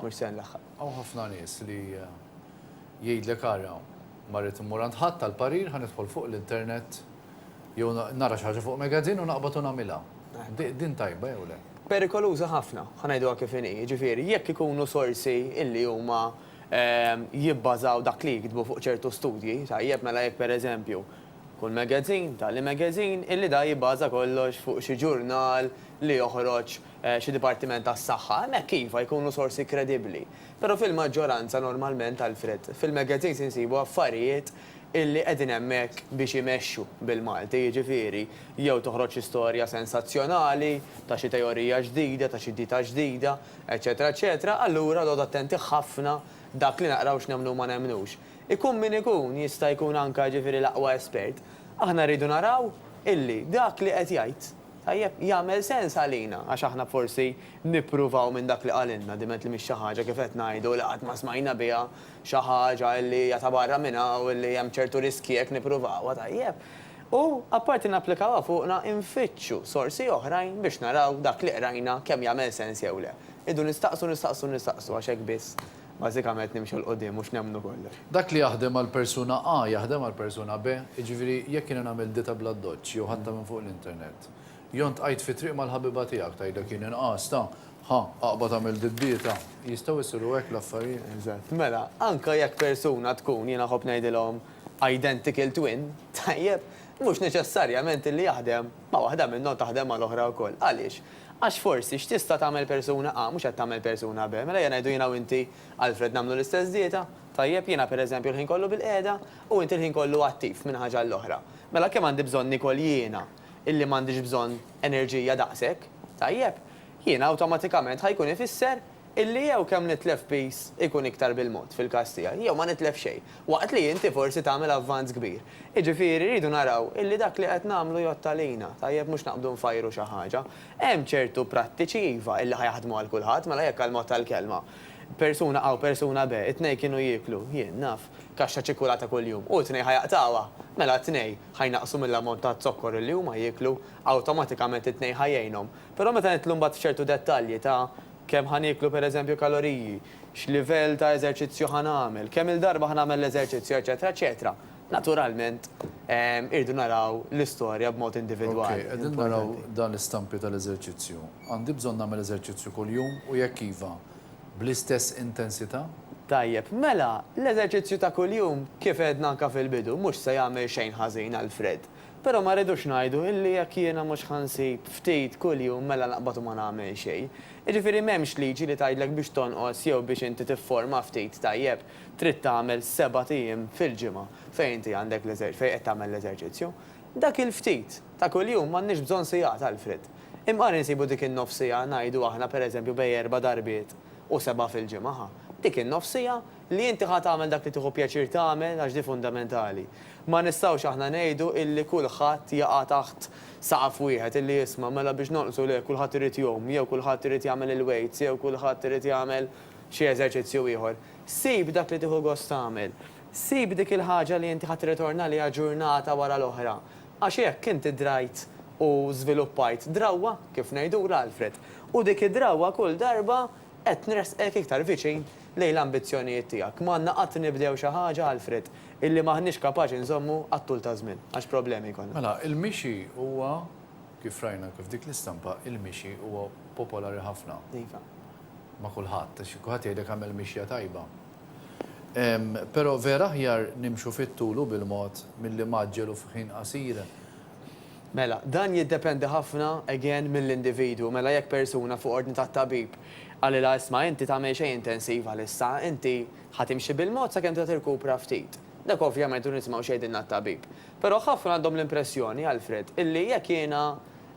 mhux se nlaħħaq. Hawn ħafna nies li jgħidlek ara marret immur għand ħadd tal-parir ħanidħol fuq l-internet jew nara xi ħaġa fuq magazin u naqbad u nagħmilha. Din tajba jew le? Perikoluża ħafna, ħanajdu kif inhi, ġifieri, jekk ikunu sorsi illi huma jibbażaw dak li jikdbu fuq ċertu studji, tajjeb mela jekk pereżempju kull magazin, tali magazin illi da jibbaża kollox fuq xi ġurnal li joħroġ xi dipartiment tas-saħħa, hemmhekk iva jkunu sorsi kredibbli. Però fil-maġġoranza normalment Alfred, fil-magazins insibu affarijiet illi qegħdin hemmhekk biex imexxu bil-Malti, jiġifieri jew toħroġ istorja sensazzjonali ta' xi teorija ġdida, ta' xi dita ġdida, eċetera, eċetera, allura dod attenti ħafna dak li naqraw x'nemmnu ma nemmnux. Ikun min ikun jista' jkun anke ġifieri l-aqwa espert. Aħna rridu naraw illi dak li qed jgħid tajjeb jagħmel sens għalina għax aħna forsi nippruvaw minn dak li qalilna diment li mhix xi ħaġa kif qed ngħidu li qatt ma smajna biha xi ħaġa li hija ta' barra minnha u li hemm ċertu riski jekk nippruvawha tajjeb. U apparti napplikawha fuqna infittxu sorsi oħrajn biex naraw dak li qrajna kemm jagħmel sens jew le. Idu nistaqsu għax hekk biss. Bażikament nimxu l-qudiem mhux nemmnu kollox. Dak li jaħdem għal persuna A jaħdem għal persuna B, jiġifieri jekk jiena nagħmel dita bla doċċ jew ħadda minn fuq l-internet. Jont qajt fi triq mal-ħabiba tiegħek tgħidlek jien inqas aqbad tagħmel ditbieta, jistgħu jsiru hekk l-affarijiet. Eżatt. Mela, anke jekk persuna tkun jiena ħobb ngħidilhom identical twin, tajjeb, mhux neċessarjament li jaħdem ma' waħda minnhom taħdem mal-oħra wkoll. Għaliex? Għax forsi x'tista' tagħmel persuna A mhux qed tagħmel persuna B. Mela jien ngħidu jiena u inti Alfred nagħmlu l-istess dieta, tajjeb jiena pereżempju l-ħin kollu bil-qiegħda u inti l-ħin kollu attiv minn ħaġa l-oħra. Mela kemm għandi bżonn nikol jiena illi m'għandix bżonn enerġija daqshekk, tajjeb, jiena awtomatikament ħajkun ifisser illi jew kemm nitlef peace ikun iktar bil-mod fil-każ tiegħi, jew ma nitlef xejn, waqt li inti forsi tagħmel avvanz kbir. Jiġifieri rridu naraw illi dak li qed nagħmlu jottalina, tajjeb mhux naqbdu nfajru xi ħaġa. Hemm ċertu prattiċi iva illi ħajaħdmu għal kulħadd mela jekk għall-mod tal-kelma. Persuna A u persuna B, it-tnej kienu jieklu, jien naf, kaxxa ċikulata kuljum, u t-tnej ħajaqtawa. Mela t-tnej ħajnaqsu mill-ammont ta' zokkor li huma jieklu, awtomatikament it-tnej ħajjejnhom. Però meta nitlu mbagħad f'ċertu dettalji ta' kemm ħaniklu pereżempju kaloriji, x'livell ta' eżerċizzju ħanamel, kemm il-darba ħanamel l-eżerċizzju, eċetera, eċetera. Naturalment, irdu naraw l-istorja b'mod individwali. Qegħdin naraw dan l-istampi tal-eżerċizzju. Għandi bżonn nagħmel eżerċizzju kuljum u jekk iva bl-istess intensità? Tajjeb, mela, l-eżerċizzju ta' kuljum kif għedna anka fil-bidu mhux se jagħmel xejn ħażin Alfred. Però ma rridux ngħidu illi jekk jiena mhux ħansib ftit kuljum mela naqbad ma nagħmel xejn. Jiġifieri m'hemmx liġi li tgħidlek biex tonqos jew biex inti tifforma ftit tajjeb trid tagħmel 7 ijiem fil-ġimgħa fejn inti għandek fejn qed tagħmel l-eżerċizzju. Dak il-ftit ta' kuljum m'għandniex bżonn sigħat Alfred. Imqar insibu dik in-nofsija ngħidu aħna pereżempju bejn 4 darbiet u 7 fil-ġimgħa. Dik in-nofsija li inti ħadd tagħmel dak li tieħu pjaċir tagħmel għax di fundamentali. Ma nistgħux aħna ngħidu illi kulħadd jaqa' taħt saqaf wieħed illi jisma' mela biex nolqsu le kulħadd irid jom, jew kulħadd irid jagħmel il-weights, jew kulħadd irid jagħmel xi eżerċizzju ieħor. Sib dak li tieħu gost tagħmel. Sib dik il-ħaġa li inti ħadd ritorna liha ġurnata wara l-oħra. Għax hekk inti drajt u żviluppajt drawwa kif ngħidula Alfred. U dik id-drawwa kull darba qed nresqek iktar viċin lejn l-ambizzjonijiet tiegħek. M'għandna qatt nibdew xi ħaġa Alfred illi maħniex kapaċi nżommu għat-tul ta' żmien għax problemi jkollna. Mela, il-mixi huwa kif rajna kif dik l-istampa, il-mixi huwa popolari ħafna. Iva. Ma' kulħadd, xi kulħadd jgħidlek għamel mixja tajba. Però vera aħjar nimxu fit-tulu bil-mod milli maġġelu f'ħin qasir. Mela, dan jiddependi ħafna again mill-individu, mela jekk persuna fuq ordni tat-tabib għalli la isma' inti tagħmel xejn intensiva issa, inti ħatimxi bil-mod sakemm trid tirkupra ftit. Dak ovvjament u nismgħu xejn tat-tabib. Però ħafna għandhom l-impressjoni, Alfred, illi jekk jiena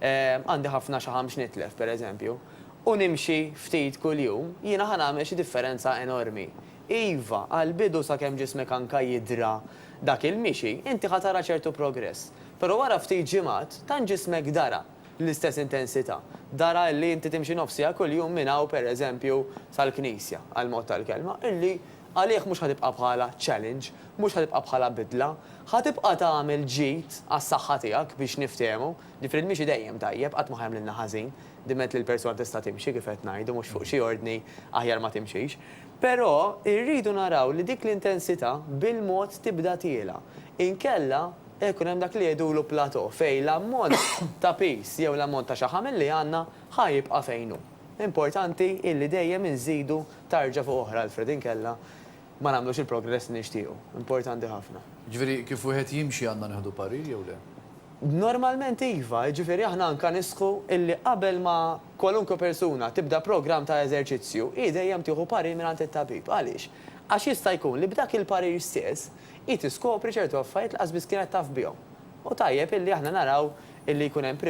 għandi ħafna xi ħamx nitlef pereżempju, u nimxi ftit kuljum, jiena ħanagħmel xi differenza enormi. Iva, għal-bidu sakemm ġismek anka jidra dak il-mixi, inti ħatara ċertu progress. Però wara ftit ġimgħat tan ġismek dara l-istess intensità. Dara li inti timxi nofsija kuljum minn hawn pereżempju sal-Knisja għal-mod tal-kelma, illi għalih mhux ħatibqa' bħala challenge, mhux ħatibqa' bħala bidla, ħatibqa' tagħmel ġid għas-saħħa tiegħek biex niftehmu, ġifieri mhix dejjem tajjeb qatt ma ħajm lilna ħażin, dimet li l-persuna tista' timxi kif qed ngħidu mhux fuq xi ordni aħjar ma timxix. Però irridu naraw li dik l-intensità bil-mod tibda tiela. Inkella ikun hemm dak li jgħidulu plateau fejn l-ammont ta' pis jew l-ammont ta' xaħamel li għandna ħajibqa' fejn hu. Importanti illi dejjem inżidu tarġa fuq oħra Alfred inkella ma nagħmlux il-progress li nixtiequ. Importanti ħafna. Ġifieri kif wieħed jimxi għandna nieħdu parir jew le? Normalment iva, ġifieri aħna anka nisħu illi qabel ma kwalunkwe persuna tibda programm ta' eżerċizzju, hi dejjem tieħu parir mingħand it-tabib. Għaliex? Għax jista' jkun li b'dak il-parir stess hi tiskopri ċertu affarijiet li qasbis kienet taf bihom. U tajjeb illi aħna naraw illi jkun hemm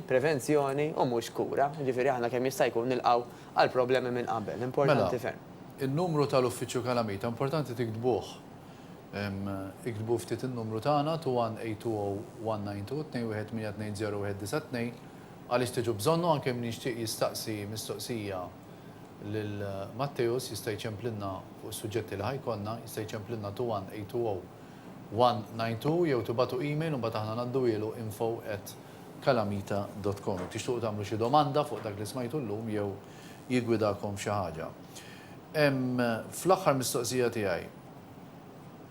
prevenzjoni u mhux kura. Ġifieri aħna kemm jista' jkun nilqgħu għal problemi minn qabel. Importanti ferm. Il-numru tal-uffiċċju Kalamita importanti tiktbuh. Iktbu ftit il-numru tagħna 2182192 għaliex tiġu bżonnu anke min jixtieq jistaqsi mistoqsija lil Matteus jista' jċemplinna fuq is-suġġetti li ħajkonna, jista' jċemplinna 2182192 jew tibatu email u mbagħad aħna ngħaddu ilu info@kalamita.com. Tixtuq tagħmlu xi domanda fuq dak li smajtu llum jew jigwidakom xi ħaġa. Fl-aħħar mistoqsija tiegħi.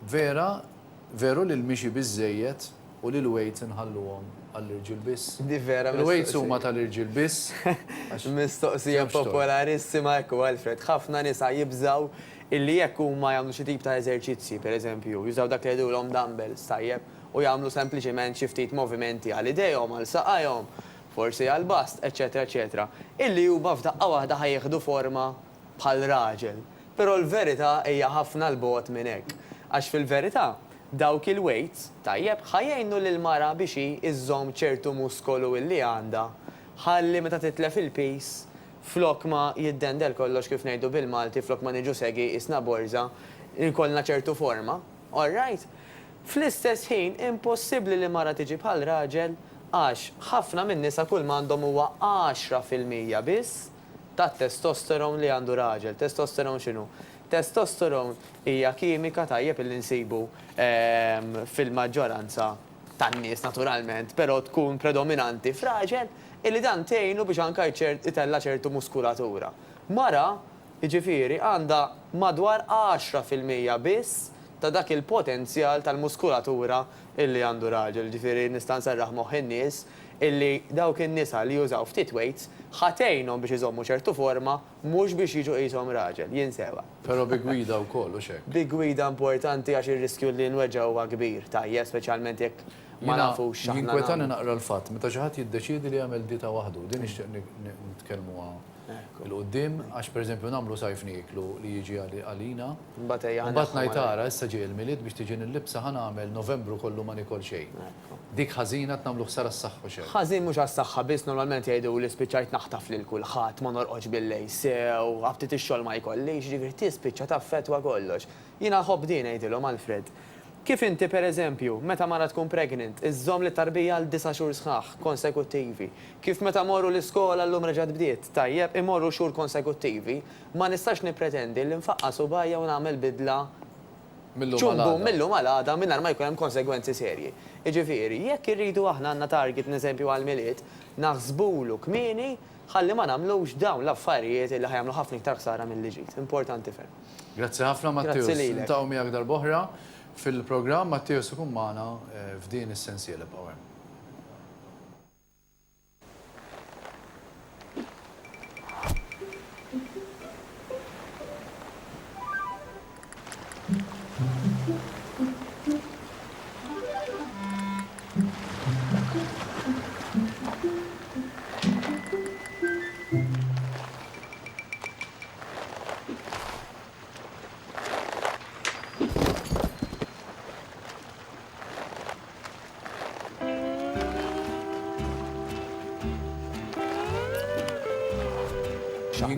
Veru li l-mixi biżejjed u li l-weights inħalluhom għall-irġiel biss. Di vera Il-weights huma tal-irġiel biss. Mistoqsija popolarissima ekku Alfred. Ħafna nisa jibżaw illi jekk huma jagħmlu xi tip ta' eżerċizzji, pereżempju, jużaw dak li jgħidulhom dumbbells tajjeb u jagħmlu sempliċement xi ftit movimenti għal idejhom, għal saqajhom, forsi għal bast, eċetera, eċetera. Illi huma f'daqqa waħda ħajjeħdu forma bħal raġel. Però l-verità hija ħafna l-bogħod minn hekk. Għax fil-verità, dawk il-weights, tajjeb, ħajjajnu l-mara biex iżżomm ċertu muskolu illi għandha, ħalli meta titlef il-pis, flok ma jiddendel kollox kif ngħidu bil-Malti, flok ma niġu segi isna borza, inkollna ċertu forma. All right? Fl-istess ħin, impossibbli li mara tiġi bħal raġel għax ħafna minn nisa kull m'għandhom huwa 10% biss ta' testosteron li għandu raġel. Testosteron x'inhu? Testosteron hija kimika tajjeb li nsibu fil-maġġoranza tan-nies naturalment, però tkun predominanti f'raġel illi dan tgħinu biex anke itella ċertu muskulatura. Mara, jiġifieri għandha madwar 10% biss ta' dak il-potenzjal tal-muskulatura illi għandu raġel. Ġifieri nista' nserraħ moħħ in-nies illi dawk in-nisa li jużaw ftit weights ħatejnhom biex iżommu ċertu forma mhux biex jiġu qishom raġel, jinsewa. Però bi gwida wkoll u xek. Bi gwida importanti għax ir-riskju li nweġġa huwa kbir, tajjeb speċjalment jekk ma nafux x'aħna. Jinkwetani naqra l-fatt, meta xi ħadd jiddeċiedi li jagħmel dieta waħdu, din nixtieq nitkellmuha il-qudiem għax pereżempju nagħmlu sajf nieklu li jiġi għalina. Mbagħad ngħid tara issa ġie l-milied biex tiġi nillibsa ħanagħmel Novembru kollu ma nikol xejn. Dik ħażina tnagħmlu ħsara s-saħħa xejn. Ħażin mhux għas-saħħa biss normalment jgħidu li spiċċajt naħtaf lil kulħadd ma norqodx bil-lejl sew, ħabtit ix-xogħol ma jkollix, ġifieri tispiċċa taffettwa kollox. Jiena ħobb din ngħidilhom Alfred. Kif inti pereżempju, meta mara tkun pregnant, iżżomm li tarbija għal 9 xhur sħaħ konsekuttivi. Kif meta morru l-iskola llum reġgħet bdiet, tajjeb imorru xhur konsekuttivi, ma nistax nippretendi li nfaqqa subajja u nagħmel bidla ċumbu millum għal-għada mingħajr ma jkun hemm konsegwenzi serji. Jiġifieri, jekk irridu aħna għandna target neżempju għall-miliet, naħsbulu kmieni ħalli ma nagħmlux dawn l-affarijiet li ħajamlu ħafna iktar ħsara mill-liġiet. Importanti ferm. Grazzi ħafna Matteus. Ntaqgħu miegħek darb'oħra fil-programm Matteus ikun magħna f'din is-sensiela power.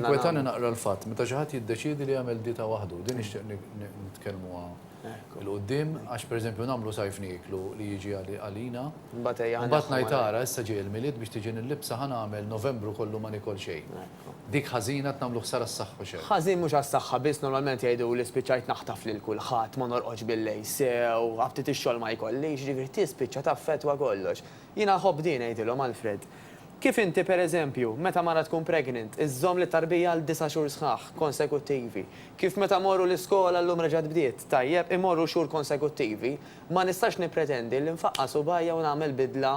jinkwetani naqra l-fatt, meta xi ħadd jiddeċiedi li jagħmel dita waħdu, din nixtieq nitkellmu il-qudiem għax pereżempju nagħmlu sajf niklu li jiġi għalina. Mbagħad ngħid ara issa ġie l-milied biex tiġi nillibsa ħa nagħmel Novembru kollu ma nikol xejn. Dik ħażina nagħmlu ħsara s-saħħa xejn. Ħażin mhux għas-saħħa biss normalment jgħidu li spiċċajt naħtaf lil kulħadd ma norqodx bil-lejl sew, ħabtit ix-xogħol ma jkollix, ġifieri tispiċċa taffettwa kollox. Jiena ħobb din ngħidilhom Alfred. Kif inti pereżempju, meta mara tkun pregnant, iżżomm li tarbija għal 9 xhur sħaħ konsekuttivi. Kif meta morru l-iskola llum reġgħet bdiet, tajjeb imorru xhur konsekuttivi, ma nistax nippretendi li nfaqqa subajja u nagħmel bidla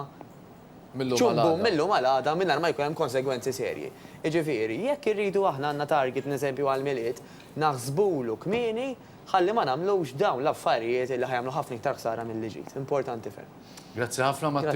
millum għal-għada mingħajr ma jkun hemm konsegwenzi serji. Jiġifieri, jekk irridu aħna għandna target neżempju għall-miliet, naħsbulu kmieni ħalli ma nagħmlux dawn l-affarijiet li ħajamlu ħafna iktar ħsara mill-liġiet. Importanti ferm. Grazzi ħafna Matteo.